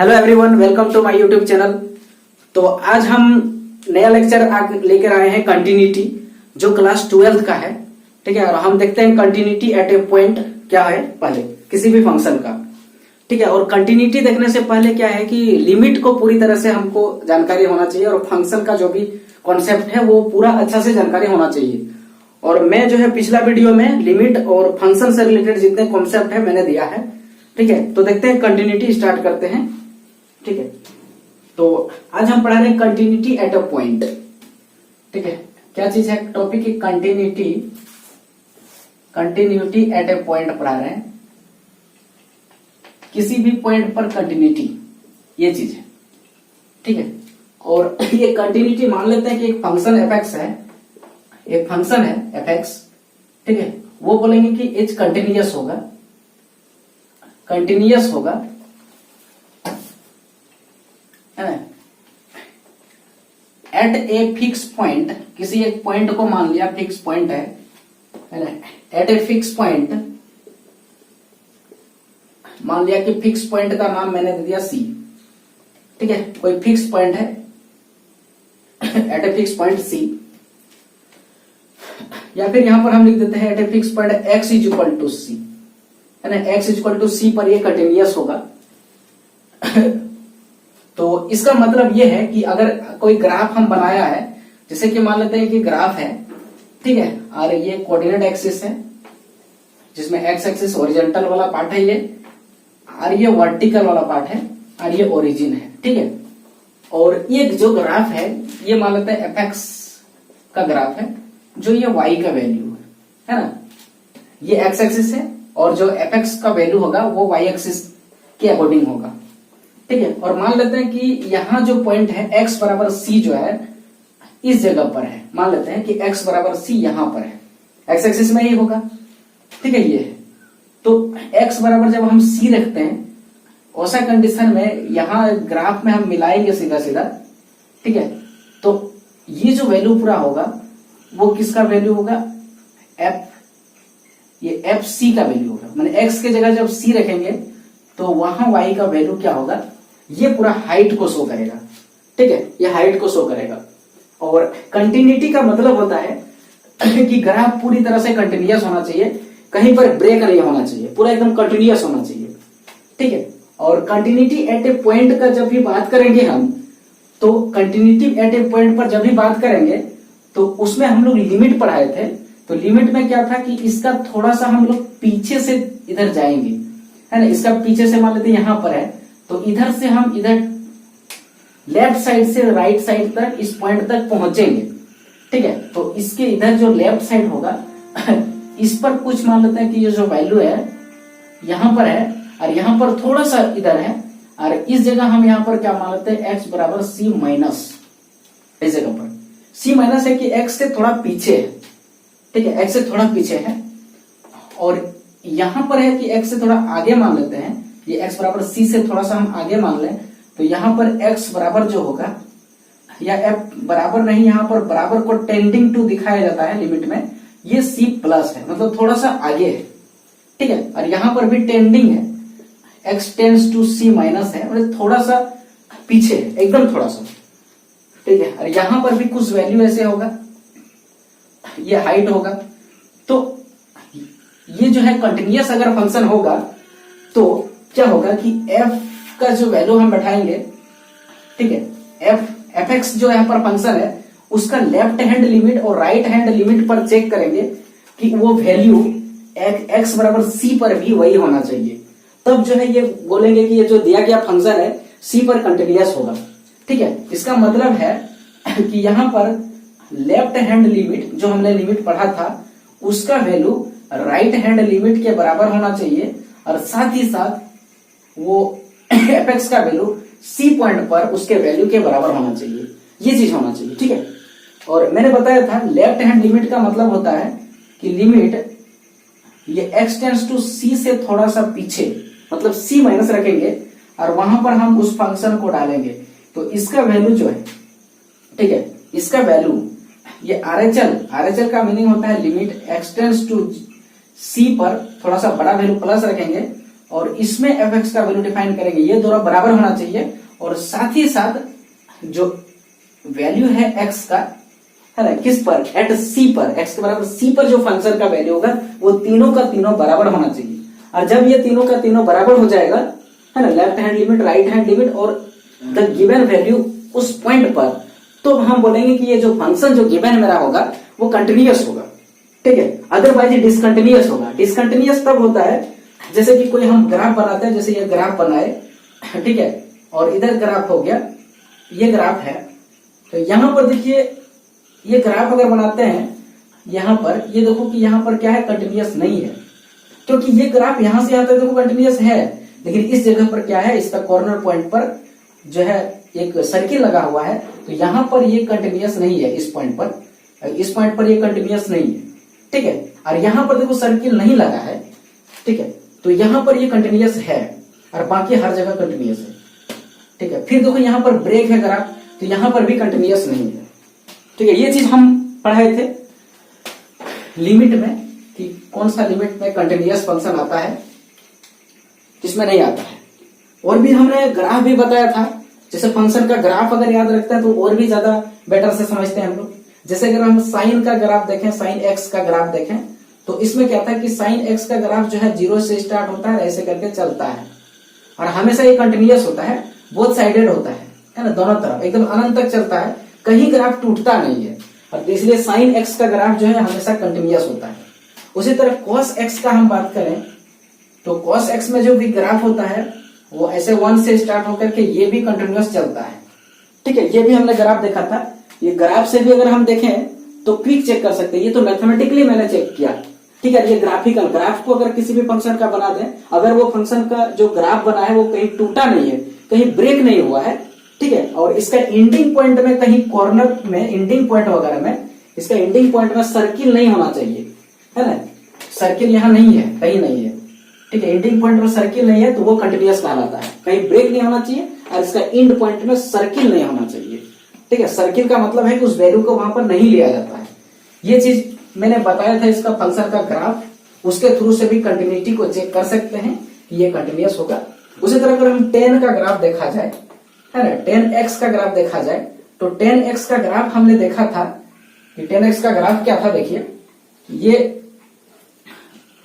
Hello everyone, welcome to my YouTube channel. तो आज हम नया लेक्चर लेकर आए हैं कंटिन्यूटी, जो क्लास 12th का है। ठीक है, और हम देखते हैं कंटिन्यूटी एट ए पॉइंट क्या है पहले किसी भी फंक्शन का। ठीक है, और कंटिन्यूटी देखने से पहले क्या है कि लिमिट को पूरी तरह से हमको जानकारी होना चाहिए और फंक्शन का जो भी कॉन्सेप्ट है वो पूरा अच्छा से जानकारी होना चाहिए। और मैं जो है पिछला वीडियो में लिमिट और फंक्शन से रिलेटेड जितने कॉन्सेप्ट है मैंने दिया है। ठीक है, तो देखते हैं कंटिन्यूटी स्टार्ट करते हैं। ठीक है, तो आज हम पढ़ा रहे हैं कंटिन्यूटी एट अ पॉइंट। ठीक है, क्या चीज है टॉपिक की कंटिन्यूटी एट ए पॉइंट पढ़ा रहे हैं, किसी भी पॉइंट पर कंटिन्यूटी, ये चीज है। ठीक है, और ये कंटिन्यूटी मान लेते हैं कि एक फंक्शन एफ है, एक फंक्शन है एफ। ठीक है, वो बोलेंगे कि एच कंटिन्यूअस होगा एट ए फिक्स पॉइंट, किसी एक पॉइंट को मान लिया फिक्स पॉइंट है ना, एट ए फिक्स पॉइंट मान लिया कि फिक्स पॉइंट का नाम मैंने दे दिया सी। ठीक है, कोई फिक्स पॉइंट है at a fix point C, या फिर यहां पर हम लिख देते हैं at a fix point X is equal to C, है ना। X is equal to C पर ये कंटिन्यूअस होगा। तो इसका मतलब ये है कि अगर कोई ग्राफ हम बनाया है, जैसे कि मान लेते हैं कि ग्राफ है, ठीक है, और ये कोऑर्डिनेट एक्सिस है जिसमें एक्स एक्सिस ओरिजेंटल वाला पार्ट है ये, और ये वर्टिकल वाला पार्ट है, और ये ओरिजिन है। ठीक है, और ये जो ग्राफ है ये मान लेते हैं एफ का ग्राफ है, जो ये वाई का वैल्यू है ना, ये एक्स एक्सिस है, और जो एफ का वैल्यू होगा वो वाई एक्सिस के अकॉर्डिंग होगा। ठीक है, और मान लेते हैं कि यहां जो पॉइंट है x बराबर सी जो है इस जगह पर है, मान लेते हैं कि x बराबर सी यहां पर है, x एक्सिस में ही होगा। ठीक है, ये है। तो x बराबर जब हम c रखते हैं, ऐसा कंडीशन में यहां ग्राफ में हम मिलाएंगे सीधा सीधा। ठीक है, तो ये जो वैल्यू पूरा होगा वो किसका वैल्यू होगा, f, ये एफ सी का वैल्यू होगा। मैंने x की जगह जब c रखेंगे तो वहां y का वैल्यू क्या होगा, ये पूरा हाइट को शो करेगा। ठीक है, ये हाइट को शो करेगा। और कंटिन्यूटी का मतलब होता है कि ग्राफ पूरी तरह से कंटिन्यूअस होना चाहिए, कहीं पर ब्रेक नहीं होना चाहिए, पूरा एकदम कंटिन्यूअस होना चाहिए। ठीक है, और कंटिन्यूटी एट ए पॉइंट का जब भी बात करेंगे हम, तो कंटिन्यूटी एट ए पॉइंट पर जब भी बात करेंगे तो उसमें हम लोग लिमिट पढ़ाए थे। तो लिमिट में क्या था कि इसका थोड़ा सा हम लोग पीछे से इधर जाएंगे, है ना। इसका पीछे से मान लेते हैं यहां पर है, तो इधर से हम इधर लेफ्ट साइड से राइट साइड तक इस पॉइंट तक पहुंचेंगे। ठीक है, तो इसके इधर जो लेफ्ट साइड होगा इस पर कुछ मान लेते हैं कि ये जो वैल्यू है यहां पर है, और यहां पर थोड़ा सा इधर है, और इस जगह हम यहां पर क्या मान लेते हैं, x बराबर सी माइनस, इस जगह पर सी माइनस है कि x से थोड़ा पीछे है। ठीक है, x से थोड़ा पीछे है, और यहां पर है कि x से थोड़ा आगे मान लेते हैं, ये x बराबर c से थोड़ा सा हम आगे मान लें, तो यहां पर x बराबर जो होगा, या f बराबर नहीं, यहां पर बराबर को टेंडिंग टू दिखाया जाता है लिमिट में, ये c प्लस है, मतलब थोड़ा सा आगे है। ठीक है, और यहां पर भी टेंडिंग है, x tends to c minus है, मतलब थोड़ा सा पीछे है, एकदम थोड़ा सा। ठीक है, और यहां पर भी कुछ वैल्यू ऐसे होगा, ये हाइट होगा। तो ये जो है कंटिन्यूअस अगर फंक्शन होगा तो क्या होगा कि f का जो वैल्यू हम बैठाएंगे, ठीक है, एफ एक्स जो यहाँ पर फंक्शन है उसका लेफ्ट हैंड लिमिट और राइट हैंड लिमिट पर चेक करेंगे कि वो वैल्यू x बराबर c पर भी वही होना चाहिए, तब जो है ये बोलेंगे कि ये जो दिया गया फंक्शन है c पर कंटिन्यूअस होगा। ठीक है, इसका मतलब है कि यहाँ पर लेफ्ट हैंड लिमिट जो हमने लिमिट पढ़ा था उसका वैल्यू राइट हैंड लिमिट के बराबर होना चाहिए, और साथ ही साथ वो एफ एक्स का वैल्यू सी पॉइंट पर उसके वैल्यू के बराबर होना चाहिए, ये चीज होना चाहिए। ठीक है, और मैंने बताया था लेफ्ट हैंड लिमिट का मतलब होता है कि लिमिट ये एक्स टेंड्स टू सी से थोड़ा सा पीछे, मतलब सी माइनस रखेंगे और वहां पर हम उस फंक्शन को डालेंगे, तो इसका वैल्यू जो है, ठीक है, इसका वैल्यू ये आरएचएल का मीनिंग होता है limit x tends to C पर थोड़ा सा बड़ा वैल्यू प्लस रखेंगे और इसमें एफ एक्स का वैल्यू डिफाइन करेंगे, ये दोनों बराबर होना चाहिए। और साथ ही साथ जो वैल्यू है एक्स का, है ना, किस पर, एट सी पर, एक्स के बराबर सी पर जो फंक्शन का वैल्यू होगा वो तीनों का तीनों बराबर होना चाहिए। और जब ये तीनों का तीनों बराबर हो जाएगा, है ना, left hand limit, right hand limit और द गिवन वैल्यू उस पॉइंट पर, तो हम बोलेंगे कि ये जो फंक्शन जो गिवन मेरा होगा वो कंटिन्यूअस होगा। ठीक है, अदरवाइज डिसकंटिन्यूअस होगा। डिसकंटिन्यूअस तब होता है जैसे कि कोई हम ग्राफ बनाते हैं, जैसे ये ग्राफ बनाए, ठीक है, और इधर ग्राफ हो गया, ये ग्राफ है, तो यहां पर देखिए ये ग्राफ अगर बनाते हैं यहां पर, ये देखो कि यहां पर क्या है, कंटिन्यूअस नहीं है, क्योंकि ये ग्राफ यहां से यहां तक देखो कंटिन्यूअस है, लेकिन इस जगह पर क्या है, इसका कॉर्नर पॉइंट पर जो है एक सर्किल लगा हुआ है, तो यहां पर ये कंटिन्यूअस नहीं है। इस पॉइंट पर ये कंटिन्यूअस नहीं है। ठीक है, और यहां पर देखो सर्किल नहीं लगा है। ठीक है, तो यहां पर ये कंटिन्यूअस है और बाकी हर जगह कंटिन्यूअस है। ठीक है, फिर देखो यहां पर ब्रेक है ग्राफ, तो यहां पर भी कंटिन्यूअस नहीं है। ठीक है, ये चीज हम पढ़ाए थे लिमिट में कि कौन सा लिमिट में कंटिन्यूअस फंक्शन आता है, किसमें नहीं आता है। और भी हमने ग्राफ भी बताया था, जैसे फंक्शन का ग्राफ अगर याद रखते हैं तो और भी ज्यादा बेटर से समझते हैं हम लोग। जैसे अगर हम साइन का ग्राफ देखें, साइन एक्स का ग्राफ देखें, तो इसमें क्या था कि साइन एक्स का ग्राफ जो है 0 से स्टार्ट होता है, ऐसे करके चलता है और हमेशा ये कंटिन्यूअस होता है, बोथ साइडेड होता है ना, दोनों तरफ एकदम अनंत तक चलता है, कहीं ग्राफ टूटता नहीं है, और इसलिए साइन एक्स का ग्राफ जो है हमेशा कंटिन्यूअस होता है। उसी तरह कॉस एक्स का हम बात करें तो कॉस एक्स में जो भी ग्राफ होता है वो ऐसे 1 से स्टार्ट होकर के ये भी कंटिन्यूअस चलता है। ठीक है, ये भी हमने ग्राफ देखा था। ये ग्राफ से भी अगर हम देखें तो क्विक चेक कर सकते हैं, ये तो मैथमेटिकली मैंने चेक किया। ठीक है, ये ग्राफिकल ग्राफ को अगर किसी भी फंक्शन का बना दें, अगर वो फंक्शन का जो ग्राफ बना है वो कहीं टूटा नहीं है, कहीं ब्रेक नहीं हुआ है, ठीक है, और इसका एंडिंग पॉइंट में कहीं कॉर्नर में, एंडिंग पॉइंट वगैरह में, इसका एंडिंग पॉइंट में सर्किल नहीं होना चाहिए, है ना, सर्किल यहाँ नहीं है, कहीं नहीं है। ठीक है, एंडिंग पॉइंट में सर्किल नहीं है तो वो कंटिन्यूअस कहलाता है, कहीं ब्रेक नहीं होना चाहिए और इसका एंड पॉइंट में सर्किल नहीं होना चाहिए। ठीक है, सर्किल का मतलब है कि उस वैल्यू को वहां पर नहीं लिया जाता है। ये चीज मैंने बताया था, इसका फंक्शन का ग्राफ, उसके थ्रू से भी कंटिन्यूटी को चेक कर सकते हैं कि ये कंटिन्यूअस होगा। उसी तरह अगर हम 10 का ग्राफ देखा जाए, है ना, 10x का ग्राफ देखा जाए, तो 10x का ग्राफ हमने देखा था कि 10x का ग्राफ क्या था, देखिए ये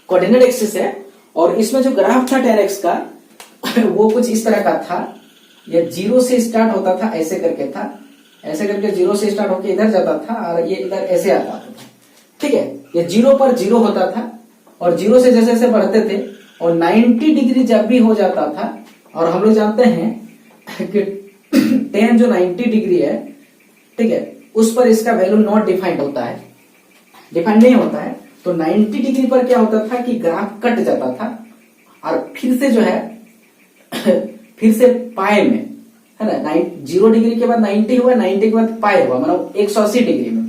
कोऑर्डिनेट एक्सिस है और इसमें जो ग्राफ था 10x का वो कुछ इस तरह का था। ये 0 से स्टार्ट होता था, ऐसे करके था, ऐसे करके 0 से स्टार्ट होकर इधर जाता था और ये इधर ऐसे आता था। ठीक है, ये 0 पर 0 होता था और 0 से जैसे जैसे बढ़ते थे और 90 डिग्री जब भी हो जाता था, और हम लोग जानते हैं कि 10 जो 90 डिग्री है, ठीक है, उस पर इसका वैल्यू नॉट डिफाइंड होता है, डिफाइंड नहीं होता है। तो 90 डिग्री पर क्या होता था कि ग्राफ कट जाता था और फिर से जो है फिर से पाए में, है ना, 0 डिग्री के बाद 90 हुआ, 90 के बाद पाए हुआ, मतलब 180 डिग्री में,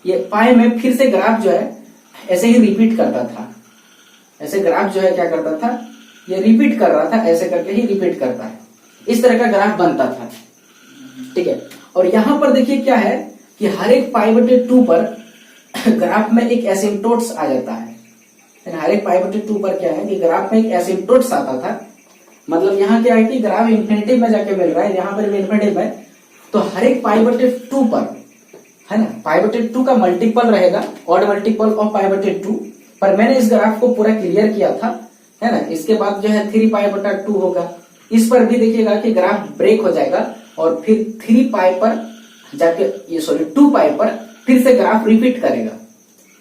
ये पाए में फिर से ग्राफ जो है ऐसे ही रिपीट करता था। ऐसे ग्राफ जो है क्या करता था, ये रिपीट कर रहा था, ऐसे करके ही रिपीट करता है, इस तरह का ग्राफ बनता था। ठीक है, और यहां पर देखिए क्या है कि हर एक π/2 पर ग्राफ में एक एसिम्पटोट्स आ जाता है। हर एक π/2 पर क्या है कि ग्राफ में एक एसिम्पटोट्स आता था, मतलब यहाँ क्या है कि ग्राफ इन्फिनिटी में जाके मिल रहा है, यहाँ पर भी इन्फिनिटी में, तो हर एक π/2 पर, है ना, π/2 का मल्टीपल रहेगा, ऑड मल्टीपल ऑफ π/2 पर। मैंने इस ग्राफ को पूरा क्लियर किया था, है ना, इसके बाद जो है 3π/2 होगा। इस पर भी देखिएगा कि ग्राफ ब्रेक हो जाएगा और फिर 3π पर जाके, ये सॉरी 2π पर फिर से ग्राफ रिपीट करेगा,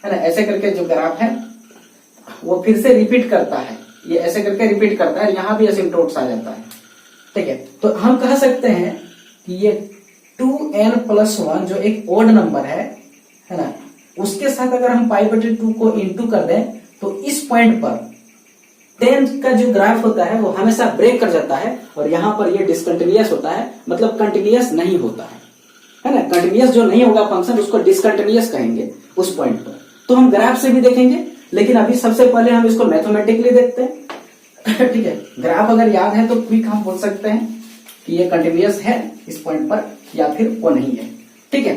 है ना, ऐसे करके जो ग्राफ है वो फिर से रिपीट करता है, ये ऐसे करके रिपीट करता है, यहाँ भी एसिम्पटोट्स आ जाता है। ठीक है, तो हम कह सकते हैं कि ये 2n+1 जो एक ओड नंबर है ना, उसके साथ अगर हम π/2 को इंटू कर दें तो इस पॉइंट पर 10 का जो ग्राफ होता है वो हमेशा ब्रेक कर जाता है और यहाँ पर ये डिसकंटिन्यूअस होता है, मतलब कंटिन्यूअस नहीं होता है ना। कंटिन्यूअस जो नहीं होगा फंक्शन उसको डिसकंटिन्यूअस कहेंगे उस पॉइंट पर। तो हम ग्राफ से भी देखेंगे, लेकिन अभी सबसे पहले हम इसको मैथमेटिकली देखते हैं। ठीक है, ग्राफ अगर याद है तो क्विक हम बोल सकते हैं कि ये कंटिन्यूअस है इस पॉइंट पर या फिर वो नहीं है। ठीक है,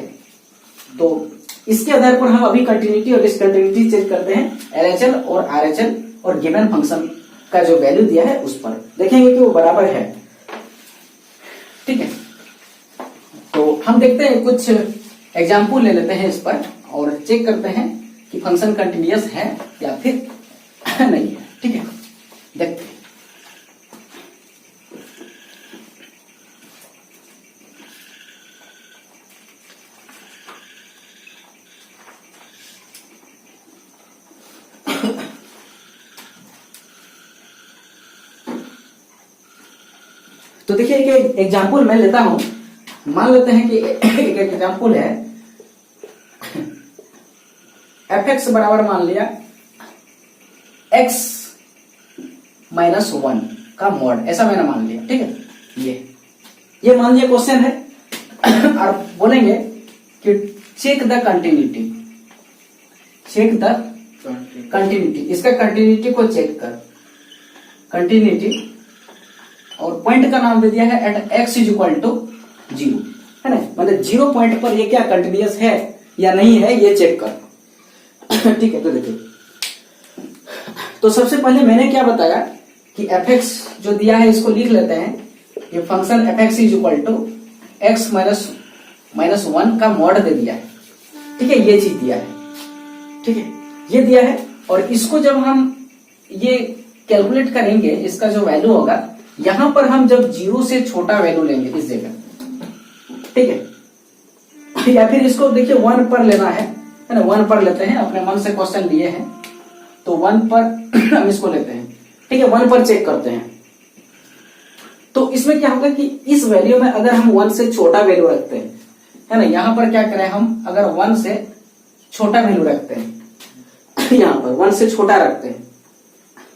तो इसके आधार पर हम अभी कंटिन्यूटी और डिसकंटिन्यूटी चेक करते हैं LHL और RHL और गिवन फंक्शन का जो वैल्यू दिया है उस पर देखेंगे कि वो बराबर है। ठीक है, तो हम देखते हैं कुछ एग्जाम्पल ले लेते हैं इस पर और चेक करते हैं कि फंक्शन कंटिन्यूअस है या फिर नहीं है। ठीक है, देखते हैं। तो देखिए एक एग्जाम्पल मैं लेता हूं, मान लेते हैं कि एक एग्जाम्पल है fx बराबर मान लिया x माइनस 1 का मॉड, ऐसा मैंने मान लिया। ठीक है, ये मान लिया क्वेश्चन है और बोलेंगे कि check the continuity, check the continuity, इसका कंटिन्यूटी को चेक कर, कंटिन्यूटी, और पॉइंट का नाम दे दिया है at x is equal to 0, है ना, मतलब 0 पॉइंट पर ये क्या कंटिन्यूअस है या नहीं है ये चेक कर। ठीक है, तो देखिए, तो सबसे पहले मैंने क्या बताया कि fx जो दिया है इसको लिख लेते हैं, ये function fx is equal to x minus 1 का मॉड दे दिया है। ठीक है, ये चीज दिया है। ठीक है, ये दिया है और इसको जब हम ये कैलकुलेट करेंगे, इसका जो वैल्यू होगा यहां पर हम जब 0 से छोटा वैल्यू लेंगे इस जगह, ठीक है, या फिर इसको देखिए 1 पर लेना है ना, 1 पर लेते हैं, अपने मन से क्वेश्चन दिए हैं तो 1 पर हम इसको लेते हैं। ठीक है, 1 पर चेक करते हैं, तो इसमें क्या होगा कि इस वैल्यू में अगर हम 1 से छोटा वैल्यू रखते हैं, है ना, यहां पर क्या करें हम, अगर 1 से छोटा वैल्यू रखते हैं, यहां पर 1 से छोटा रखते हैं,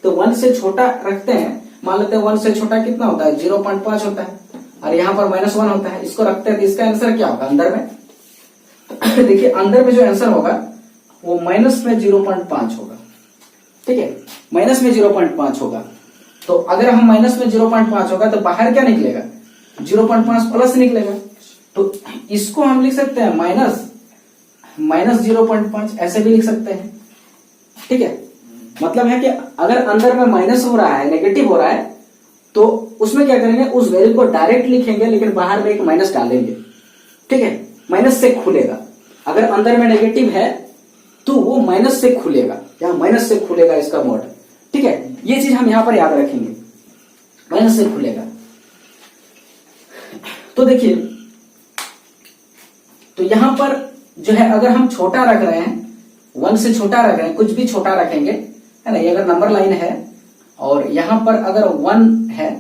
तो 1 से छोटा रखते हैं, मान लेते हैं 1 से छोटा कितना होता है, 0.5 होता है, और यहाँ पर -1 होता है, इसको रखते हैं तो इसका आंसर क्या होगा अंदर में देखिए अंदर में जो आंसर होगा वो माइनस में 0.5 होगा। ठीक है, माइनस में 0.5 होगा, तो अगर हम माइनस में 0.5 होगा तो बाहर क्या निकलेगा, 0.5 प्लस निकलेगा, तो इसको हम लिख सकते हैं माइनस 0.5, ऐसे भी लिख सकते हैं। ठीक है, मतलब है कि अगर अंदर में माइनस हो रहा है, नेगेटिव हो रहा है, तो उसमें क्या करेंगे, उस वैल्यू को डायरेक्ट लिखेंगे लेकिन बाहर में एक माइनस डालेंगे। ठीक है, माइनस से खुलेगा, अगर अंदर में नेगेटिव है तो वो माइनस से खुलेगा, या माइनस से खुलेगा इसका मोड। ठीक है, ये चीज हम यहां पर याद रखेंगे, माइनस से खुलेगा। तो देखिए, तो यहां पर जो है अगर हम छोटा रख रहे हैं, 1 से छोटा रख रहे हैं, कुछ भी छोटा रखेंगे, है ना, ये अगर नंबर लाइन है और यहां पर अगर 1 है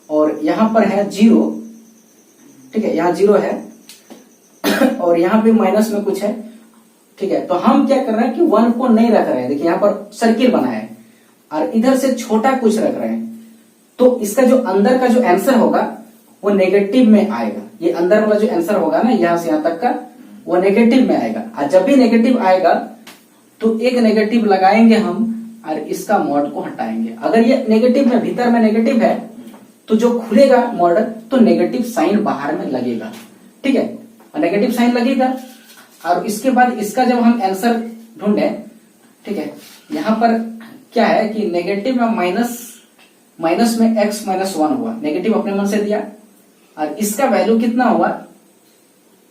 और यहां पर है 0, ठीक है, यहां 0 है और यहां पे माइनस में कुछ है। ठीक है, तो हम क्या कर रहे हैं कि 1 को नहीं रख रहे हैं, देखिए यहां पर सर्किल बना है और इधर से छोटा कुछ रख रहे हैं, तो इसका जो अंदर का जो आंसर होगा वो नेगेटिव में आएगा। ये अंदर वाला जो आंसर होगा ना, यहां से यहां तक का, वो नेगेटिव में आएगा, और जब भी नेगेटिव आएगा तो एक नेगेटिव लगाएंगे हम और इसका मॉड को हटाएंगे। अगर ये नेगेटिव में, भीतर में नेगेटिव है, तो जो खुलेगा मॉड तो नेगेटिव साइन बाहर में लगेगा। ठीक है, नेगेटिव साइन लगेगा और इसके बाद इसका जब हम आंसर ढूंढे, ठीक है, यहां पर क्या है कि नेगेटिव में माइनस में x माइनस 1 हुआ, नेगेटिव अपने मन से दिया, और इसका वैल्यू कितना हुआ,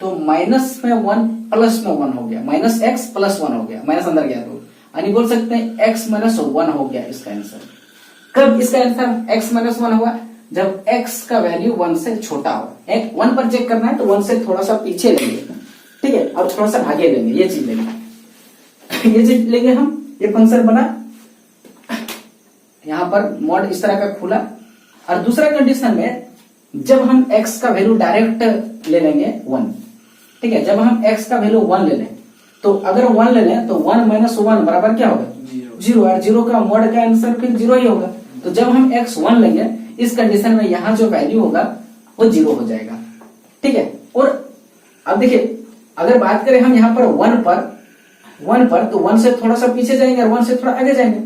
तो माइनस में 1 प्लस में 1 हो गया, माइनस x प्लस 1 हो गया, माइनस अंदर गया, तो यानी बोल सकते हैं x माइनस 1 हो गया इसका आंसर। कब इसका आंसर x माइनस 1 हुआ, जब x का वैल्यू 1 से छोटा हो। 1 पर चेक करना है तो 1 से थोड़ा सा पीछे लेंगे, ठीक है, और थोड़ा सा आगे लेंगे, ये चीज लेंगे, ये चीज लेंगे हम, ये फंक्शन बना, यहां पर मॉड इस तरह का खुला। और दूसरा कंडीशन में जब हम x का वैल्यू डायरेक्ट ले लेंगे 1, ठीक है, जब हम x का वैल्यू 1 ले लें, तो अगर 1 ले लें तो 1 माइनस 1 बराबर क्या होगा, 0, और 0 का मॉड का आंसर फिर 0 ही होगा। तो जब हम x 1 लेंगे, इस कंडीशन में यहां जो वैल्यू होगा वो 0 हो जाएगा। ठीक है, और अब देखिए अगर बात करें हम यहाँ पर 1 पर, तो 1 से थोड़ा सा पीछे जाएंगे और 1 से थोड़ा आगे जाएंगे,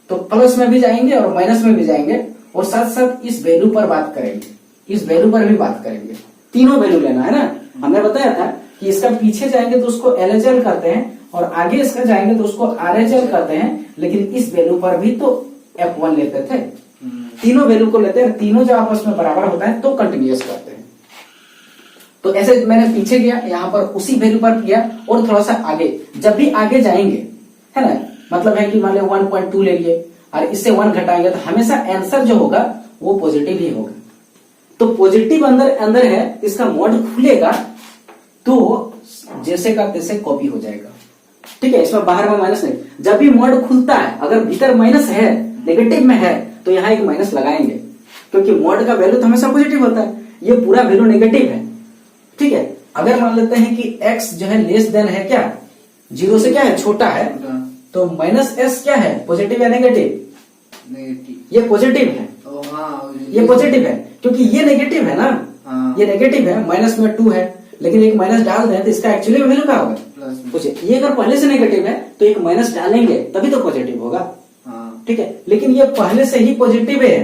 तो प्लस में भी जाएंगे और माइनस में भी जाएंगे, और साथ साथ इस वैल्यू पर बात करेंगे, इस वैल्यू पर भी बात करेंगे। तीनों वैल्यू लेना है ना, हमने बताया था कि इसका पीछे जाएंगे तो उसको LHL करते हैं और आगे इसका जाएंगे तो उसको RHL करते हैं, लेकिन इस वैल्यू पर भी तो F1 लेते थे, तीनों वैल्यू को लेते हैं, तीनों जब आपस में बराबर होता है तो कंटिन्यूअस करते हैं। तो ऐसे मैंने पीछे गया, यहाँ पर उसी वैल्यू पर किया और थोड़ा सा आगे, जब भी आगे जाएंगे, है ना, मतलब है कि मान लो 1.2 ले लिए और इससे 1 घटाएंगे तो हमेशा आंसर जो होगा वो पॉजिटिव ही होगा। तो पॉजिटिव अंदर अंदर है, इसका मोड खुलेगा तो जैसे का तैसे कॉपी हो जाएगा। ठीक है, इसमें बाहर में माइनस नहीं, जब भी मोड खुलता है अगर भीतर माइनस है, नेगेटिव में है, तो यहाँ एक माइनस लगाएंगे, क्योंकि मोड का वैल्यू तो हमेशा पॉजिटिव होता है, ये पूरा वैल्यू नेगेटिव है। ठीक है, अगर मान लेते हैं कि x जो है लेस देन है क्या, 0 से क्या है, छोटा है, तो माइनस s क्या है, पॉजिटिव या नेगेटिव? नेगेटिव। ये पॉजिटिव है, ये पॉजिटिव है, क्योंकि ये नेगेटिव है ना, ये नेगेटिव है, माइनस में 2 है, लेकिन एक माइनस डाल दें तो इसका एक्चुअली वैल्यू क्या होगा, पूछिए। ये अगर पहले से नेगेटिव है तो एक माइनस डालेंगे तभी तो पॉजिटिव होगा। ठीक है, लेकिन ये पहले से ही पॉजिटिव है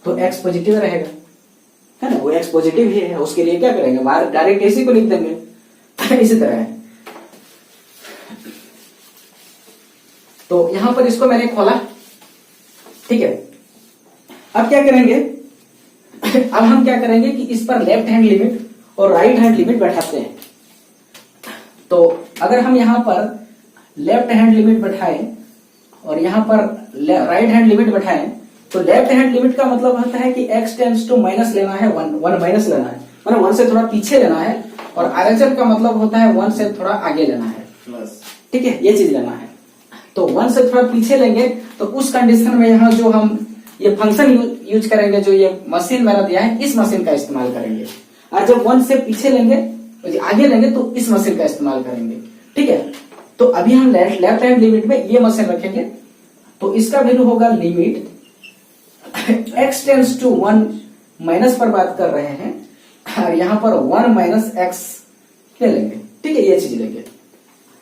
तो x पॉजिटिव रहेगा, है ना, वो x पॉजिटिव ही है, उसके लिए क्या करेंगे, बाहर डायरेक्ट इसी को लिख देंगे। इसी तरह है। तो यहां पर इसको मैंने खोला, ठीक है। अब क्या करेंगे, अब हम क्या करेंगे कि इस पर लेफ्ट हैंड लिमिट और राइट हैंड लिमिट बैठाते हैं। तो अगर हम यहां पर लेफ्ट हैंड लिमिट बैठाएं और यहां पर राइट हैंड लिमिट बैठाएं, तो लेफ्ट हैंड लिमिट का मतलब होता है कि x टेंड्स टू माइनस लेना है, 1 माइनस लेना है, मतलब 1 से थोड़ा पीछे लेना है, और RHL का मतलब होता है 1 से थोड़ा आगे लेना है, प्लस। ठीक है, ये चीज लेना है। तो 1 से थोड़ा पीछे लेंगे तो उस कंडीशन में यहाँ जो हम ये फंक्शन यूज करेंगे, जो ये मशीन मैंने दिया है, इस मशीन का इस्तेमाल करेंगे। और जब 1 से पीछे लेंगे, आगे लेंगे, तो इस मशीन का इस्तेमाल करेंगे। ठीक है, तो अभी हम लेफ्ट हैंड लिमिट में ये मशीन रखेंगे, तो इसका वैल्यू होगा limit x tends to 1 minus पर बात कर रहे हैं, और यहाँ पर 1 माइनस x ले लेंगे। ठीक है, ये चीज लेंगे,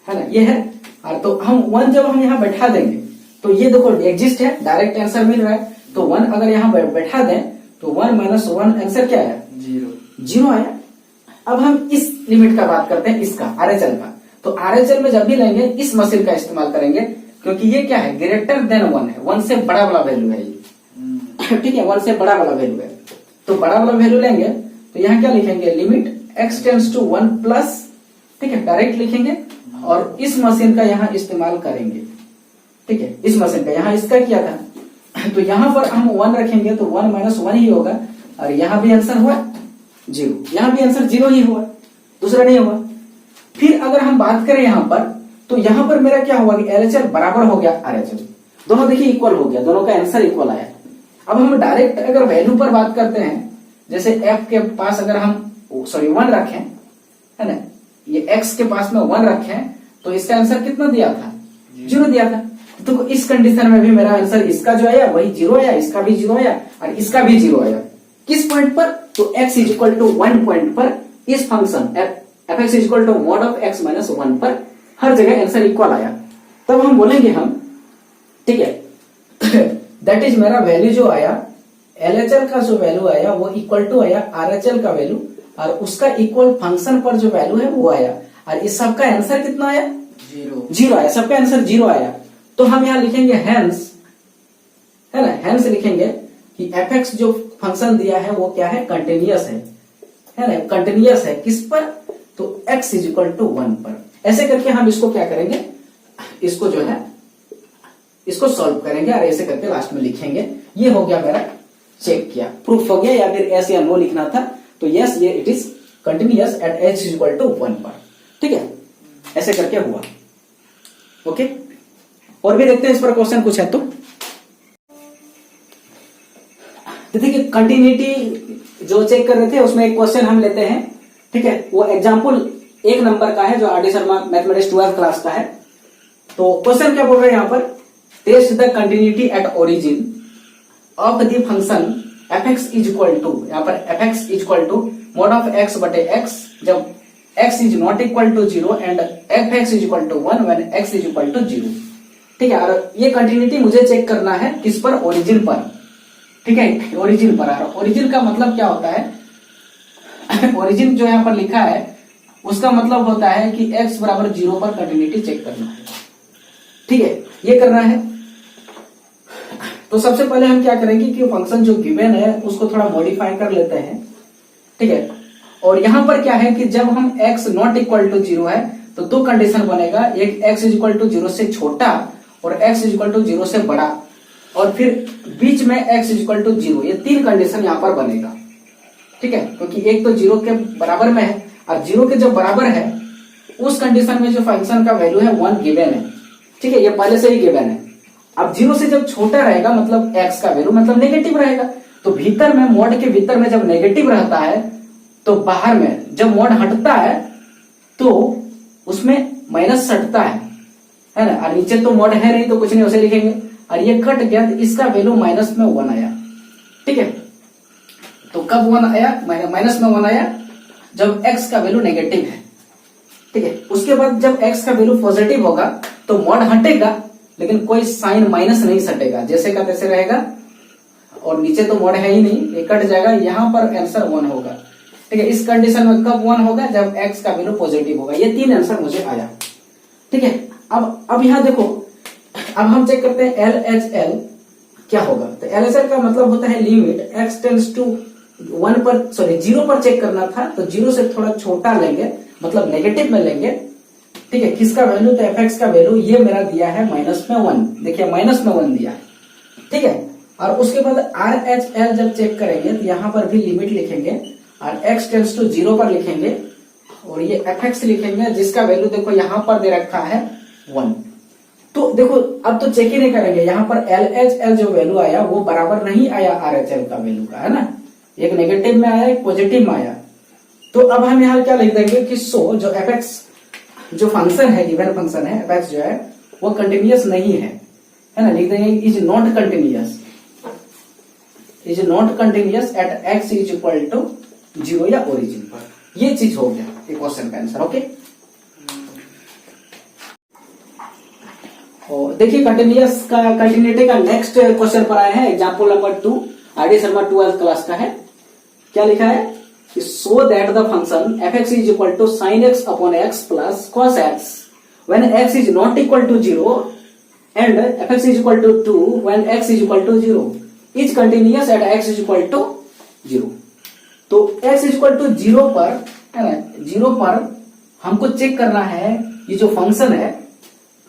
है ना, ये है। और तो हम 1 जब हम यहाँ बैठा देंगे तो ये देखो एग्जिस्ट है, डायरेक्ट आंसर मिल रहा है, तो 1 अगर यहाँ बैठा दें तो 1 माइनस 1 आंसर क्या है, 0 आया। अब हम इस लिमिट का बात करते हैं, इसका RHL का। तो RHL में जब भी लेंगे इस मशीन का इस्तेमाल करेंगे, क्योंकि ये क्या है, ग्रेटर देन 1 है, 1 से बड़ा वाला वैल्यू है ये। ठीक है, 1 से बड़ा वाला वैल्यू है, तो बड़ा वाला वैल्यू लेंगे तो यहाँ क्या लिखेंगे, limit x tends to 1 plus, ठीक है, डायरेक्ट लिखेंगे, और इस मशीन का यहाँ इस्तेमाल करेंगे। ठीक है, इस मशीन का यहाँ इसका किया था, तो यहाँ पर हम 1 रखेंगे तो 1 माइनस 1 ही होगा, और यहाँ भी आंसर हुआ 0, यहाँ भी आंसर 0 ही हुआ, दूसरा नहीं हुआ। फिर अगर हम बात करें यहाँ पर, तो यहाँ पर मेरा क्या हुआ कि LHL बराबर हो गया RHL, दोनों देखिए इक्वल हो गया, दोनों का आंसर इक्वल आया। अब हम डायरेक्ट अगर वैल्यू पर बात करते हैं, जैसे f के पास अगर हम 1 रखें, है ना, ये x के पास में 1 रखें, तो इसका आंसर कितना दिया था, 0 दिया था। तो इस कंडीशन में भी मेरा आंसर इसका जो आया वही 0 आया, इसका भी 0 आया, और इसका भी 0 आया। किस पॉइंट पर, तो x is equal to 1 point पर इस function fx is equal to mod of x minus 1 पर हर जगह आंसर इक्वल आया। तब हम बोलेंगे हम, ठीक है, दैट इज मेरा वैल्यू जो आया, LHL का जो वैल्यू आया वो इक्वल टू आया RHL का वैल्यू, और उसका इक्वल फंक्शन पर जो वैल्यू है वो आया, और इस सबका आंसर कितना आया, 0 आया, सबका आंसर 0 आया। तो हम यहाँ लिखेंगे हेंस, है ना, हेंस लिखेंगे कि fx जो फंक्शन दिया है वो क्या है, कंटिन्यूअस है ना, कंटिन्यूअस है किस पर, तो x इज इक्वल टू 1 पर। ऐसे करके हम इसको क्या करेंगे, इसको जो है इसको सॉल्व करेंगे, और ऐसे करके लास्ट में लिखेंगे। ये हो गया मेरा चेक किया, प्रूफ हो गया, या फिर यस या नो लिखना था, तो यस ये it is continuous at h is equal to 1 पर। ठीक है, ऐसे करके हुआ। ओके, और भी देखते हैं इस पर क्वेश्चन कुछ है तो देखिए, कंटिन्यूटी जो चेक कर रहे थे उसमें एक क्वेश्चन हम लेते हैं। ठीक है, वो एग्जांपल 1 नंबर का है, जो RD Sharma mathematics 12th class का है। तो क्वेश्चन क्या बोल रहे हैं यहाँ पर, test the continuity at origin of the function fx is equal to, यहाँ पर fx is equal to mod of x बटे x जब x is not equal to 0 and fx is equal to 1 when x is equal to 0। ठीक है, और ये continuity मुझे check करना है किस पर, ओरिजिन पर। ठीक है, ओरिजिन पर। ओरिजिन का मतलब क्या होता है, ओरिजिन जो यहाँ पर लिखा है उसका मतलब होता है कि x बराबर 0 पर कंटिन्यूटी चेक करना है। ठीक है, ये करना है। तो सबसे पहले हम क्या करेंगे कि फंक्शन जो गिवन है उसको थोड़ा मॉडिफाई कर लेते हैं, ठीक है। और यहाँ पर क्या है कि जब हम x नॉट इक्वल टू 0 है तो दो कंडीशन बनेगा, एक x इक्वल टू 0 से छोटा और x इक्वल टू 0 से बड़ा, और फिर बीच में x इक्वल टू 0, ये तीन कंडीशन यहाँ पर बनेगा, ठीक है। क्योंकि एक तो 0 के बराबर में है और 0 के जब बराबर है उस कंडीशन में जो फंक्शन का वैल्यू है 1 गिवन है, ठीक है, ये पहले से ही गिवन है। अब 0 से जब छोटा रहेगा मतलब x का वैल्यू मतलब नेगेटिव रहेगा, तो भीतर में मोड के भीतर में जब नेगेटिव रहता है तो बाहर में जब मोड हटता है तो उसमें माइनस हटता है ना। और नीचे तो मोड है नहीं तो कुछ नहीं उसे लिखेंगे, और ये कट गया तो इसका वैल्यू माइनस में 1 आया, ठीक है। तो कब 1 आया, माइनस में 1 आया जब x का वैल्यू नेगेटिव है, ठीक है। उसके बाद जब x का वैल्यू पॉजिटिव होगा तो मोड हटेगा लेकिन कोई साइन माइनस नहीं सटेगा, जैसे का तैसे रहेगा, और नीचे तो मोड है ही नहीं, ये कट जाएगा, यहां पर आंसर 1 होगा, ठीक है। इस कंडीशन में कब 1 होगा, जब x का वैल्यू पॉजिटिव होगा। ये तीन आंसर मुझे आया, ठीक है। अब यहां देखो, अब हम चेक करते हैं LHL क्या होगा। तो LHL का मतलब होता है लिमिट x टेंड्स टू 1 पर, सॉरी 0 पर चेक करना था तो 0 से थोड़ा छोटा लेंगे, मतलब नेगेटिव में लेंगे, ठीक है। किसका वैल्यू, तो fx का वैल्यू ये मेरा दिया है माइनस में 1, देखिए माइनस में 1 दिया है, ठीक है। और उसके बाद RHL जब चेक करेंगे तो यहां पर भी लिमिट लिखेंगे और x टेंड्स टू 0 पर लिखेंगे और ये fx लिखेंगे जिसका वैल्यू देखो यहां पर दे रखा है 1। तो देखो अब तो चेक ही नहीं करेंगे, यहां पर LHL जो वैल्यू आया वो बराबर नहीं आया RHL का वैल्यू का, है ना, एक नेगेटिव में आया एक पॉजिटिव में आया। तो अब हम यहाँ क्या लिख देंगे कि सो जो fx जो फंक्शन है, गिवन फंक्शन है fx जो है वो कंटिन्यूअस नहीं है ना, लिख देंगे is not continuous, is not continuous at x is equal to 0 या ओरिजिन पर। ये चीज हो गया एक क्वेश्चन का आंसर, ओके। और देखिए कंटिन्यूअस का, कंटिन्यूटी का नेक्स्ट क्वेश्चन पर आए हैं, example number 2, RD Sharma 12th class का है। क्या लिखा है कि so that the function fx is equal to sin x upon x plus cos x when x is not equal to 0 and fx is equal to 2 when x is equal to 0 is continuous at x is equal to 0। तो x is equal to 0 पर, है ना, 0 पर हमको check करना है ये जो फंक्शन है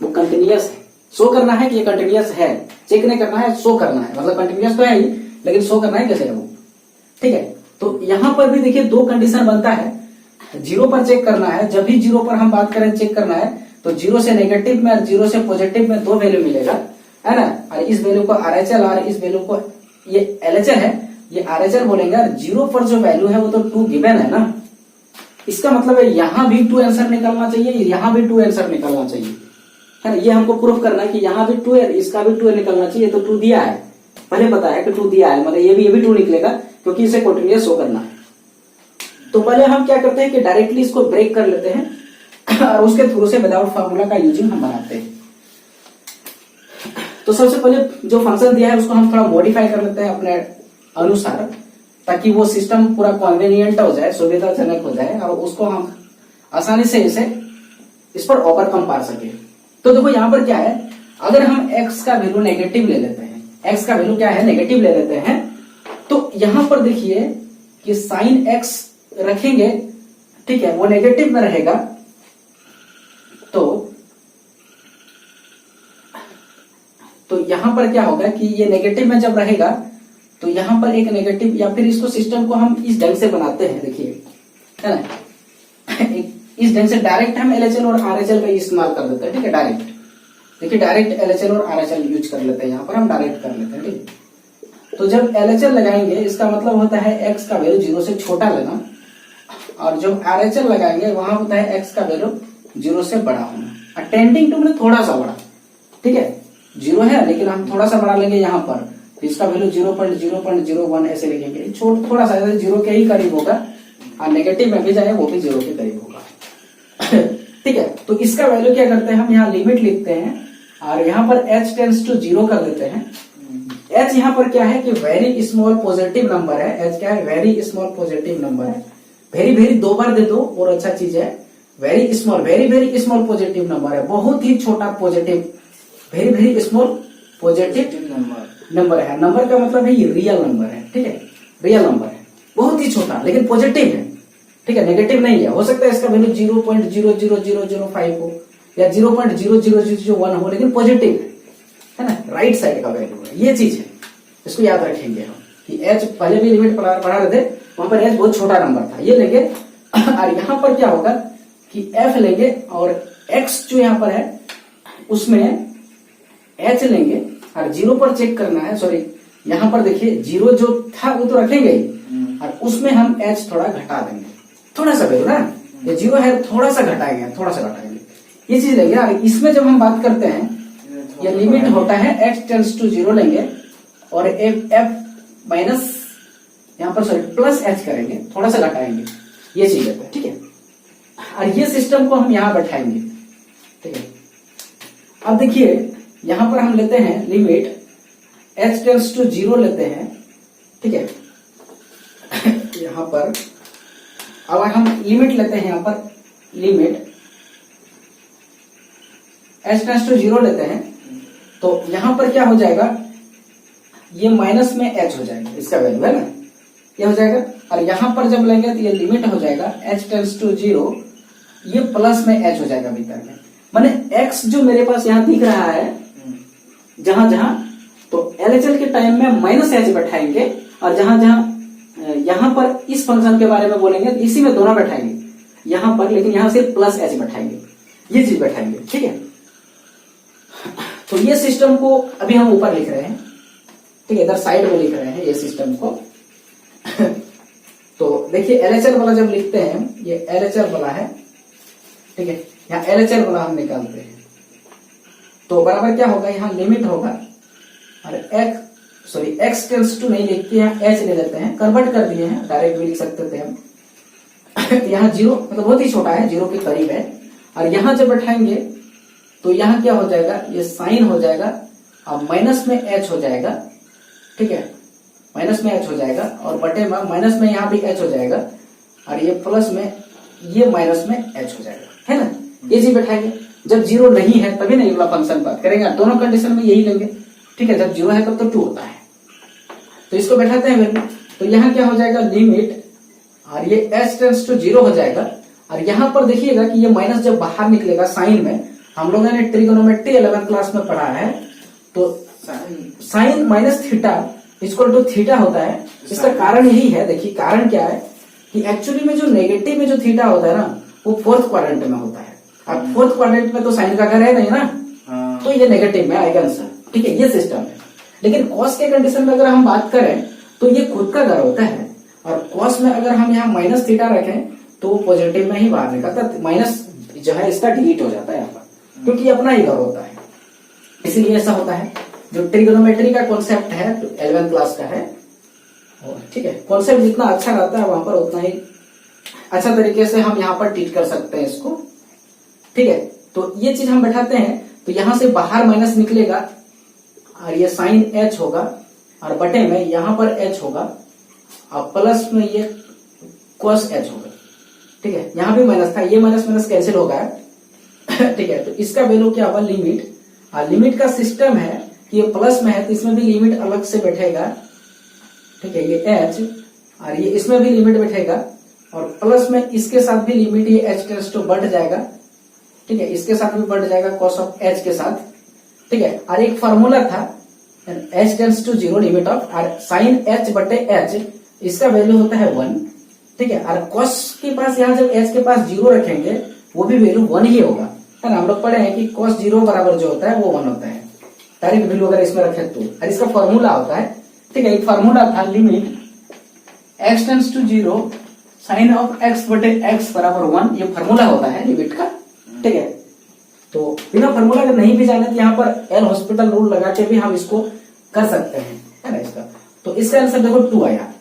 वो कंटिन्यूअस है, शो करना है कि ये कंटिन्यूअस है, चेक नहीं करना है, शो करना है, मतलब कंटिन्यूअस तो है ही लेकिन शो करना है कैसे है वो, ठीक है। तो यहां पर भी देखिए दो कंडीशन बनता है, 0 पर चेक करना है, जब भी 0 पर हम बात करें चेक करना है तो 0 से नेगेटिव में और 0 से पॉजिटिव में दो वैल्यू मिलेगा, है ना। और इस वैल्यू को RHL और इस वैल्यू को ये LHL है, ये RHL बोलेंगे, और 0 पर जो वैल्यू है वो तो 2 गिवन है ना, इसका मतलब है यहां भी 2 आंसर निकलना चाहिए, यहां भी 2 आंसर निकलना चाहिए, है ना। ये हमको प्रूफ करना है कि यहाँ भी 2 है, इसका भी 2 निकलना चाहिए, तो 2 दिया है, पहले पता है कि 2 दिया है, मतलब ये भी 2 निकलेगा क्योंकि इसे कंटिन्यूअस शो करना है। तो पहले हम क्या करते हैं कि डायरेक्टली इसको ब्रेक कर लेते हैं और उसके थ्रू से विदाउट फार्मूला का यूजिंग हम बनाते हैं। तो सबसे पहले जो फंक्शन दिया है उसको हम थोड़ा मॉडिफाई कर लेते हैं अपने अनुसार, ताकि वो सिस्टम पूरा कन्वीनियंट हो जाए, सुविधाजनक हो जाए और उसको हम आसानी से इस पर ओवरकम पा सके। तो देखो यहाँ पर क्या है, अगर हम x का वैल्यू नेगेटिव ले लेते हैं, x का वैल्यू क्या है नेगेटिव ले लेते हैं, तो यहां पर देखिए कि साइन x रखेंगे, ठीक है, वो नेगेटिव में रहेगा, तो यहां पर क्या होगा कि ये नेगेटिव में जब रहेगा तो यहां पर एक नेगेटिव, या फिर इसको सिस्टम को हम इस ढंग से बनाते हैं, देखिए, है ना, इस ढंग से डायरेक्ट हम LHL और RHL का इस्तेमाल कर देते हैं, ठीक है, डायरेक्ट, देखिए डायरेक्ट LHL और RHL यूज कर लेते हैं, यहां पर हम डायरेक्ट कर लेते हैं, ठीक है। तो जब LHL लगाएंगे इसका मतलब होता है x का वैल्यू 0 से छोटा लेना, और जब RHL लगाएंगे वहां होता है x का वैल्यू 0 से बड़ा होना, टेंडिंग टू मतलब थोड़ा सा बड़ा, ठीक है, 0 है लेकिन हम थोड़ा सा बड़ा लेंगे यहाँ पर, तो इसका वैल्यू 0.0.01 ऐसे लिखेंगे, थोड़ा सा 0 के ही करीब होगा, और नेगेटिव में भी जाए वो भी 0 के करीब होगा ठीक है। तो इसका वैल्यू क्या करते हैं हम यहाँ लिमिट लिखते हैं और यहाँ पर h टेंड्स टू 0 कर देते हैं। h यहाँ पर क्या है कि वेरी स्मॉल पॉजिटिव नंबर है, h क्या है वेरी स्मॉल पॉजिटिव नंबर है, वेरी 2 बार दे दो और अच्छा चीज है, वेरी स्मॉल पॉजिटिव नंबर है, बहुत ही छोटा positive, very small positive number, number है। नंबर का मतलब है ये रियल नंबर है, ठीक है, रियल नंबर है, बहुत ही छोटा लेकिन पॉजिटिव है, ठीक है, नेगेटिव नहीं है। हो सकता है इसका वैल्यू 0.00005 हो या 0.00001 हो, लेकिन पॉजिटिव है ना, राइट साइड का वैल्यू है, ये चीज है, इसको याद रखेंगे हम कि एच पहले भी लिमिट पढ़ा रहे थे, वहां पर एच बहुत छोटा नंबर था, ये लेंगे। और यहां पर क्या होगा कि एफ लेंगे और एक्स जो यहां पर है उसमें एच लेंगे और 0 पर चेक करना है, सॉरी यहां पर देखिए 0 जो था वो तो रखेंगे ही, और उसमें हम एच थोड़ा घटा देंगे, थोड़ा सा वैल्यू ना, ये 0 है थोड़ा सा घटाएंगे, थोड़ा सा घटाएंगे, ये चीज लेंगे। और इसमें जब हम बात करते हैं ये लिमिट होता है x टेंड्स टू 0 लेंगे और f माइनस यहां पर सॉरी प्लस h करेंगे, थोड़ा सा घटाएंगे, ये चीज है, ठीक है। और ये सिस्टम को हम यहां बैठाएंगे, ठीक है। अब देखिए यहां पर हम लेते हैं लिमिट h टेंड्स टू 0 लेते हैं, ठीक है। यहां पर अब हम लिमिट लेते हैं, यहां पर लिमिट h टेंड्स टू 0 लेते हैं, तो यहां पर क्या हो जाएगा, ये माइनस में h हो जाएगा, इसका वैल्यू है ना, ये हो जाएगा। और यहां पर जब लेंगे तो ये लिमिट हो जाएगा h टेंड्स टू 0, ये प्लस में h हो जाएगा भीतर में, माने x जो मेरे पास यहां दिख रहा है जहां जहां, तो LHL के टाइम में माइनस h बैठाएंगे, और जहां जहां यहां पर इस फंक्शन के बारे में बोलेंगे तो इसी में दोनों बैठाएंगे यहां पर, लेकिन यहां सिर्फ प्लस h बैठाएंगे, ये चीज बैठाएंगे, ठीक है। तो ये सिस्टम को अभी हम ऊपर लिख रहे हैं, ठीक है, इधर साइड में लिख रहे हैं ये सिस्टम को। तो देखिए LHL वाला जब लिखते हैं, ये LHL वाला है, ठीक है, यहाँ LHL वाला हम निकालते हैं, तो बराबर क्या होगा, यहाँ लिमिट होगा और x टेंड्स टू नहीं लिख के यहाँ h ले लेते हैं, कन्वर्ट कर दिए हैं, डायरेक्ट भी लिख सकते थे हम। यहाँ 0 मतलब बहुत ही छोटा है, 0 के करीब है, और यहाँ जब बैठाएंगे तो यहाँ क्या हो जाएगा, ये साइन हो जाएगा और माइनस में h हो जाएगा, ठीक है, माइनस में h हो जाएगा, और बटे में माइनस में यहाँ भी h हो जाएगा, और ये प्लस में ये माइनस में h हो जाएगा, है ना, ये चीज बैठाएंगे। जब 0 नहीं है तभी नहीं अगला फंक्शन बात करेंगे, दोनों कंडीशन में यही लेंगे, ठीक है, जब 0 है तब तो 2 होता है, तो इसको बैठाते हैं वैल्यू। तो यहाँ क्या हो जाएगा लिमिट, और ये h टेंड्स टू 0 हो जाएगा, और यहाँ पर देखिएगा कि ये माइनस जब बाहर निकलेगा साइन में, हम लोगों ने ट्रिगोनोमेट्री 11th क्लास में पढ़ा है, तो sine minus theta equal to theta होता है। इसका कारण यही है, देखिए कारण क्या है कि एक्चुअली में जो नेगेटिव में जो थीटा होता है ना, वो फोर्थ क्वाड्रेंट में होता है, अब फोर्थ क्वाड्रेंट में तो साइन का घर है नहीं ना, तो ये नेगेटिव में आएगा आंसर, ठीक है, ये सिस्टम है। लेकिन कॉस के कंडीशन में अगर हम बात करें तो ये खुद का घर होता है, और कॉस में अगर हम यहाँ माइनस थीटा रखें तो वो पॉजिटिव में ही बाहर निकलता, माइनस जो है इसका डिलीट हो जाता है यहाँ पर, क्योंकि ये अपना ही घर होता है, इसीलिए ऐसा होता है। जो ट्रिगोनोमेट्री का कॉन्सेप्ट है 11th क्लास का है, ठीक है, कॉन्सेप्ट जितना अच्छा रहता है वहां पर उतना ही अच्छा तरीके से हम यहाँ पर ट्रीट कर सकते हैं इसको, ठीक है। तो ये चीज हम बैठाते हैं, तो यहां से बाहर माइनस निकलेगा और ये साइन h होगा, और बटे में यहां पर h होगा, और प्लस में ये cos h होगा, ठीक है, यहां भी माइनस था, ये माइनस माइनस कैंसिल होगा, ठीक है। तो इसका वैल्यू क्या होगा लिमिट, और लिमिट का सिस्टम है कि ये प्लस में है तो इसमें भी लिमिट अलग से बैठेगा, ठीक है, ये h, और ये इसमें भी लिमिट बैठेगा, और प्लस में इसके साथ भी लिमिट ये h टेंड्स टू बढ़ जाएगा, ठीक है, इसके साथ भी बढ़ जाएगा cos ऑफ h के साथ, ठीक है। और एक फॉर्मूला था h tends to 0 limit of और साइन h बटे h, इसका वैल्यू होता है 1, ठीक है। और cos के पास यहाँ जब h के पास 0 रखेंगे वो भी वैल्यू 1 ही होगा, है ना, हम लोग पढ़े हैं कि cos 0 बराबर जो होता है वो 1 होता है, डायरेक्ट वैल्यू अगर इसमें रखे तो, और इसका फॉर्मूला होता है, ठीक है, एक फॉर्मूला था limit x tends to 0 sine of x बटे x बराबर 1, ये फॉर्मूला होता है लिमिट का, ठीक है। तो बिना फॉर्मूला अगर नहीं भी जाने तो यहाँ पर एल हॉस्पिटल रूल लगा के भी हम इसको कर सकते हैं, है ना, इसका। तो इसका आंसर देखो 2 आया,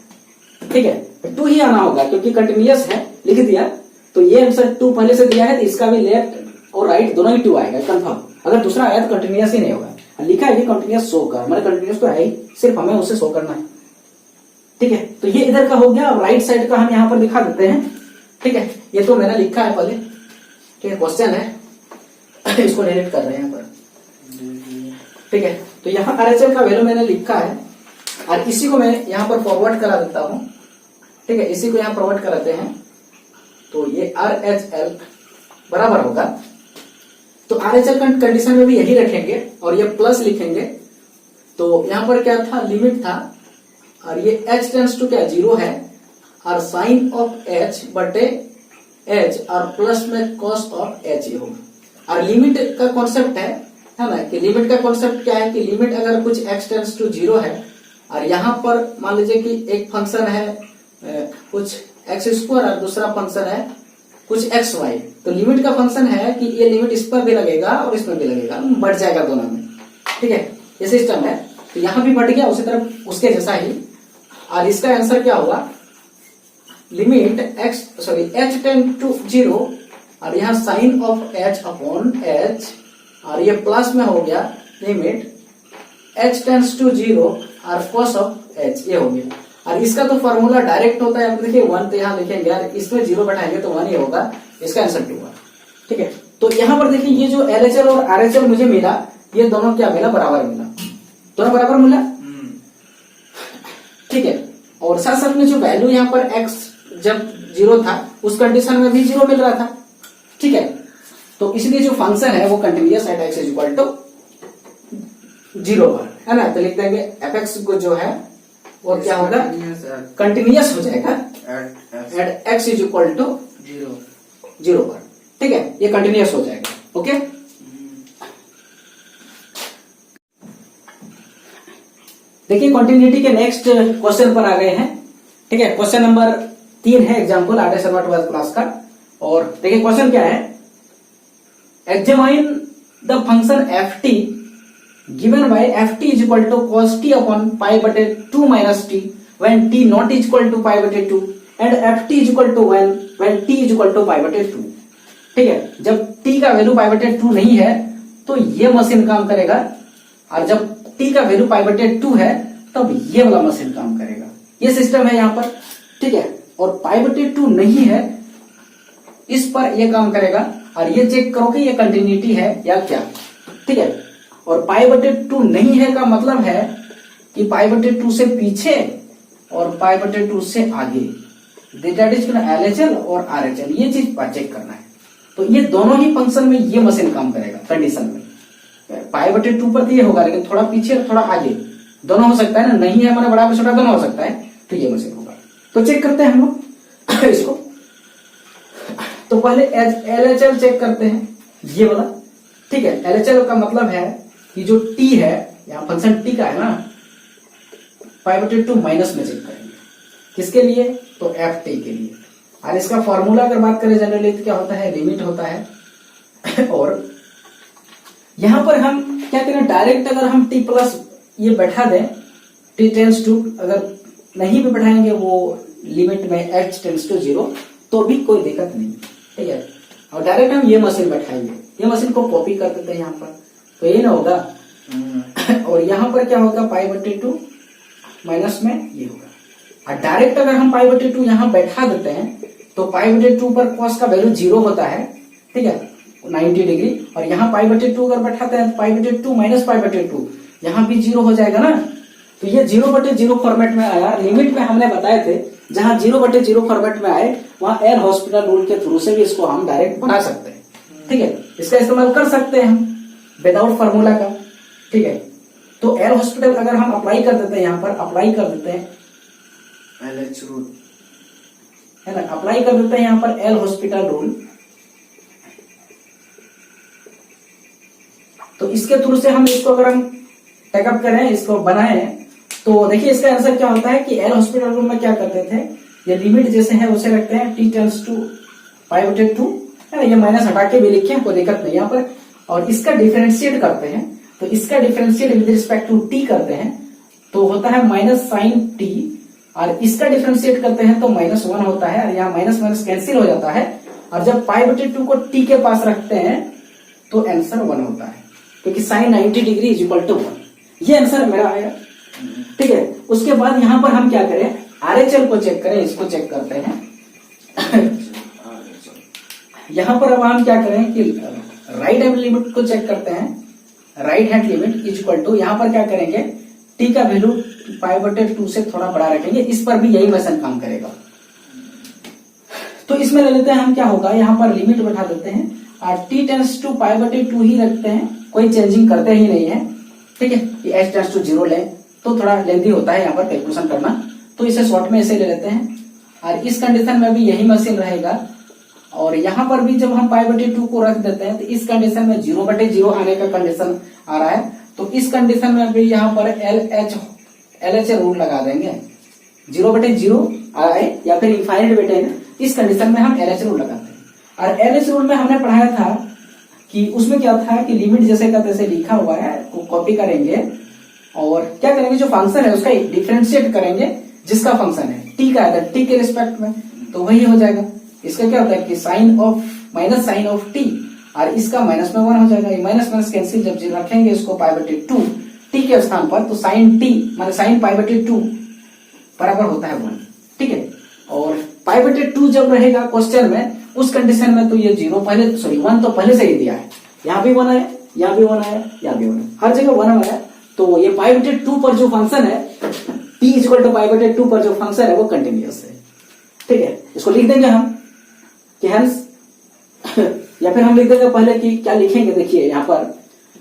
ठीक है, 2 ही आना होगा क्योंकि कंटिन्यूअस है, लिख दिया, तो ये आंसर 2 पहले से दिया है, तो इसका भी लेफ्ट और राइट दोनों ही 2 आएगा कंफर्म। अगर दूसरा आया तो कंटिन्यूअस ही नहीं होगा, लिखा है कि कंटिन्यूअस शो कर, मतलब कंटिन्यूअस तो है ही, सिर्फ हमें उसे शो करना है, ठीक है। तो ये इधर का हो गया, और राइट साइड का हम यहाँ पर दिखा देते हैं, ठीक है, ये तो मैंने लिखा है पहले, ठीक है, क्वेश्चन है, इसको डिलीट कर रहे हैं यहाँ पर, ठीक है, तो यहाँ RHL का वैल्यू मैंने लिखा है और इसी को मैं यहाँ पर फॉरवर्ड करा देता हूँ। ठीक है, इसी को यहाँ फॉरवर्ड कराते हैं तो ये RHL बराबर होगा, तो RHL कंडीशन में भी यही रखेंगे और ये प्लस लिखेंगे। तो यहाँ पर क्या था, लिमिट था और ये h टेंड्स टू क्या 0 है और साइन ऑफ h बटे h और प्लस में कॉस ऑफ h ये होगा। और लिमिट का कॉन्सेप्ट है ना, कि लिमिट का कॉन्सेप्ट क्या है कि लिमिट अगर कुछ x टेंड्स टू 0 है और यहाँ पर मान लीजिए कि एक फंक्शन है कुछ x स्क्वायर और दूसरा फंक्शन है कुछ एक्स वाई, तो लिमिट का फंक्शन है कि ये लिमिट इस पर भी लगेगा और इसमें भी लगेगा, बढ़ जाएगा दोनों में। ठीक है, ये सिस्टम है, तो यहाँ भी बढ़ गया उसी तरफ उसके जैसा ही। और इसका आंसर क्या होगा, लिमिट h टेंड टू 0 और यहाँ sine of h upon h और ये प्लस में हो गया लिमिट h टेंड्स टू 0 और कॉस ऑफ h, ये हो गया। और इसका तो फॉर्मूला डायरेक्ट होता है, देखिए 1 तो यहाँ लिखेंगे यार, इसमें 0 बैठाएंगे तो 1 ही होगा, इसका आंसर 2 होगा। ठीक है, तो यहाँ पर देखिए ये जो LHL और RHL मुझे मिला, ये दोनों क्या मिला, बराबर मिला, दोनों बराबर मिला। ठीक है, और साथ साथ में जो वैल्यू यहाँ पर x जब 0 था उस कंडीशन में भी 0 मिल रहा था। ठीक है, तो इसलिए जो फंक्शन है वो continuous at x is equal to 0 पर है ना, तो लिख देंगे fx को जो है वो क्या होगा, कंटिन्यूअस हो जाएगा at x is equal to 0 पर। ठीक है, ये कंटिन्यूअस हो जाएगा। ओके, देखिए कंटिन्यूटी के नेक्स्ट क्वेश्चन पर आ गए हैं। ठीक है, क्वेश्चन नंबर 3 है example are Sharma 12th class का। और देखिए क्वेश्चन क्या है, examine the function F T given by F T is equal to cos T upon pi बटे 2 minus T when T not is equal to pi बटे 2 and F T is equal to when T is equal to pi बटे 2। ठीक है, जब T का value pi बटे 2 नहीं है तो ये मशीन काम करेगा, और जब टी का वैल्यू पाई बटे 2 है तब ये वाला मशीन काम करेगा। ये सिस्टम है यहाँ पर। ठीक है, और पाई बटे 2 नहीं है इस पर ये काम करेगा, और ये चेक करो कि ये कंटिन्यूटी है या क्या। ठीक है, और पाई बटे 2 नहीं है का मतलब है कि पाई बटे 2 से पीछे और पाई बटे 2 से आगे, दैट इज LHL और RHL, ये चीज चेक करना है। तो ये दोनों ही फंक्शन में ये मशीन काम करेगा कंडीशन में। पाई बटे 2 पर तो ये होगा, लेकिन थोड़ा पीछे और थोड़ा आगे दोनों हो सकता है ना, नहीं है हमारा बड़ा छोटा दोनों हो सकता है, तो ये मशीन होगा। तो चेक करते हैं हम लोग इसको। तो पहले LHL चेक करते हैं, ये वाला। ठीक है, LHL का मतलब है कि जो t है, यहाँ फंक्शन t का है ना, पाई बटे 2 माइनस में चेक करेंगे, किसके लिए, तो एफ टी के लिए। और इसका फॉर्मूला अगर बात करें जनरली तो क्या होता है, लिमिट होता है। और यहां पर हम क्या करें, डायरेक्ट अगर हम t प्लस ये बैठा दें, t टेंस टू, अगर नहीं भी बैठाएंगे वो लिमिट में h टेंस टू 0 तो भी कोई दिक्कत नहीं। ठीक है, और डायरेक्ट हम ये मशीन बैठाएंगे, ये मशीन को कॉपी कर देते हैं यहाँ पर, तो ये ना होगा। और यहाँ पर क्या होगा, पाई बटे 2 माइनस में ये होगा। और डायरेक्ट अगर हम पाई बटे 2 यहाँ बैठा देते हैं तो पाई बटे 2 पर कॉस का वैल्यू 0 होता है। ठीक है, 90 डिग्री। और यहाँ पाई बटे 2 अगर बैठाते हैं तो पाई बटे 2 माइनस पाई बटे 2, यहाँ भी 0 हो जाएगा ना। तो ये 0 बटे 0 फॉर्मेट में आया। लिमिट में हमने बताए थे जहां 0 बटे 0 फॉर्मेट में आए वहां एल हॉस्पिटल रूल के थ्रू से भी इसको हम डायरेक्ट बना सकते हैं। ठीक है, इसका इस्तेमाल कर सकते हैं हम विदाउट फार्मूला का। ठीक है, तो एल हॉस्पिटल अगर हम अप्लाई कर देते हैं, यहाँ पर अप्लाई कर देते हैं LH रूल है ना, अप्लाई कर देते हैं यहाँ पर एल हॉस्पिटल रूल। तो इसके थ्रू से हम इसको अगर हम टेकअप करें, इसको बनाए, तो देखिए इसका आंसर क्या होता है कि एल हॉस्पिटल रूल में क्या करते थे, ये लिमिट जैसे है उसे रखते हैं t टेंस टू पाई बटे 2 है ना, ये माइनस हटा के भी लिखे, कोई दिक्कत नहीं यहाँ पर। और इसका डिफरेंशिएट करते हैं, तो इसका differentiate with respect to t करते हैं तो होता है माइनस साइन t, और इसका डिफरेंशिएट करते हैं तो -1 होता है, और यहाँ माइनस माइनस कैंसिल हो जाता है। और जब पाई बटे 2 को t के पास रखते हैं तो आंसर 1 होता है, क्योंकि sine 90 degree is equal to 1। ये आंसर मेरा आएगा। ठीक है, उसके बाद यहाँ पर हम क्या करें, RHL को चेक करें, इसको चेक करते हैं। यहाँ पर अब हम क्या करें कि राइट हैंड लिमिट को चेक करते हैं। Right hand limit is equal to, यहाँ पर क्या करेंगे, टी का वैल्यू π/2 से थोड़ा बड़ा रखेंगे, इस पर भी यही मेथड काम करेगा। तो इसमें ले लेते हैं हम, क्या होगा यहाँ पर लिमिट बैठा देते हैं और t टेंस टू π/2 ही रखते हैं, कोई चेंजिंग करते ही नहीं है, ठीक है। ये h टेंस टू 0 लें तो थोड़ा लेंथी होता है यहाँ पर कैलकुलेशन करना, तो इसे शॉर्ट में ऐसे ले लेते हैं। और इस कंडीशन में भी यही मशीन रहेगा, और यहाँ पर भी जब हम π/2 को रख देते हैं तो इस कंडीशन में 0/0 आने का कंडीशन आ रहा है, तो इस कंडीशन में भी यहाँ पर LH रूल लगा देंगे, 0/0 आए या फिर इनफाइनाइट बेटे, इस कंडीशन में हम LH रूल लगाते हैं। और LH रूल में हमने पढ़ाया था कि उसमें क्या था कि लिमिट जैसे का तैसे लिखा हुआ है, को कॉपी करेंगे और क्या करेंगे, जो फंक्शन है उसका डिफरेंशिएट करेंगे, जिसका फंक्शन है टी का है, टी के रिस्पेक्ट में, तो वही हो जाएगा। इसका क्या होता है कि sine of minus sine of T, और इसका माइनस में 1 हो जाएगा, ये माइनस माइनस कैंसिल, जब रखेंगे इसको π/2 टी के स्थान पर, तो साइन टी माने साइन π/2 बराबर होता है 1, ठीक है। और π/2 जब रहेगा क्वेश्चन में, उस कंडीशन में तो ये 0 पहले, सॉरी 1 तो पहले से ही दिया है, यहाँ भी 1 है, यहाँ भी 1 है, यहाँ भी 1 है, हर जगह 1 है। तो ये π/2 पर जो फंक्शन है, t इक्वल टू π/2 पर जो फंक्शन है वो कंटिन्यूअस है, ठीक है। इसको लिख देंगे हम कि हेंस या फिर हम लिख देंगे पहले कि क्या लिखेंगे, देखिए यहाँ पर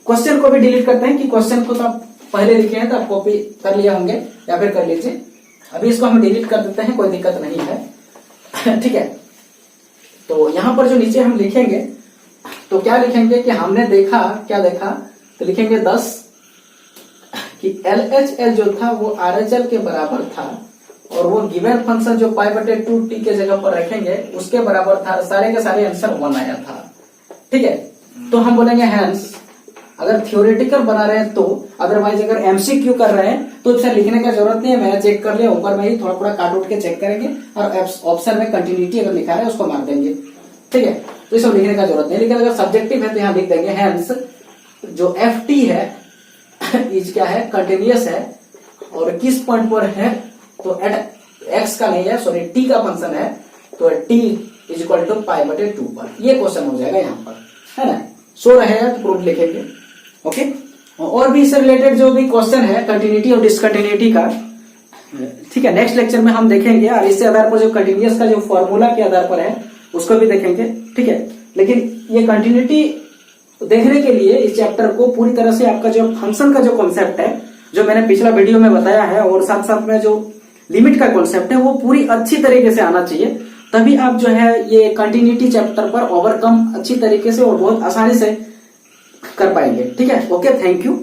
क्वेश्चन को भी डिलीट करते हैं कि क्वेश्चन को तो आप पहले लिखे हैं तो आप कॉपी कर लिए होंगे या फिर कर लीजिए, अभी इसको हम डिलीट कर देते हैं, कोई दिक्कत नहीं है, ठीक है। तो यहाँ पर जो नीचे हम लिखेंगे तो क्या लिखेंगे कि हमने देखा, क्या देखा, तो लिखेंगे 10 कि LHL जो था वो RHL के बराबर था, और वो गिवन फंक्शन जो π/2 टी के जगह पर रखेंगे उसके बराबर था, सारे के सारे आंसर 1 आया था, ठीक है। तो हम बोलेंगे हेंस, अगर थियोरेटिकल बना रहे हैं तो, अदरवाइज अगर एमसीक्यू कर रहे हैं तो इसे लिखने का जरूरत नहीं है, मैंने चेक कर लिया, ऊपर में ही थोड़ा थोड़ा काट उठ के चेक करेंगे और ऑप्शन में कंटिन्यूटी अगर लिखा है उसको मार देंगे, ठीक है। तो इसे लिखने का जरूरत नहीं, लेकिन अगर सब्जेक्टिव है तो यहाँ लिख देंगे हेंस जो FT है इज क्या है, कंटिन्यूअस है, और किस पॉइंट पर है, तो एट x का नहीं है, सॉरी t का फंक्शन है, तो t इज इक्वल टू π/2 पर, ये क्वेश्चन हो जाएगा यहाँ पर, है ना। सो रहेगा तो प्रूफ लिखेंगे, ओके। और भी इससे रिलेटेड जो भी क्वेश्चन है कंटिन्यूटी और डिसकंटिन्यूटी का, ठीक है, नेक्स्ट लेक्चर में हम देखेंगे, और इससे आधार पर जो कंटिन्यूअस का जो फॉर्मूला के आधार पर है उसको भी देखेंगे, ठीक है। लेकिन ये कंटिन्यूटी देखने के लिए इस चैप्टर को पूरी तरह से आपका जो फंक्शन का जो कॉन्सेप्ट है, जो मैंने पिछला वीडियो में बताया है, और साथ साथ में जो लिमिट का कॉन्सेप्ट है वो पूरी अच्छी तरीके से आना चाहिए, तभी आप जो है ये कंटिन्यूटी चैप्टर पर ओवरकम अच्छी तरीके से और बहुत आसानी से कर पाएंगे, ठीक है। Okay, thank you.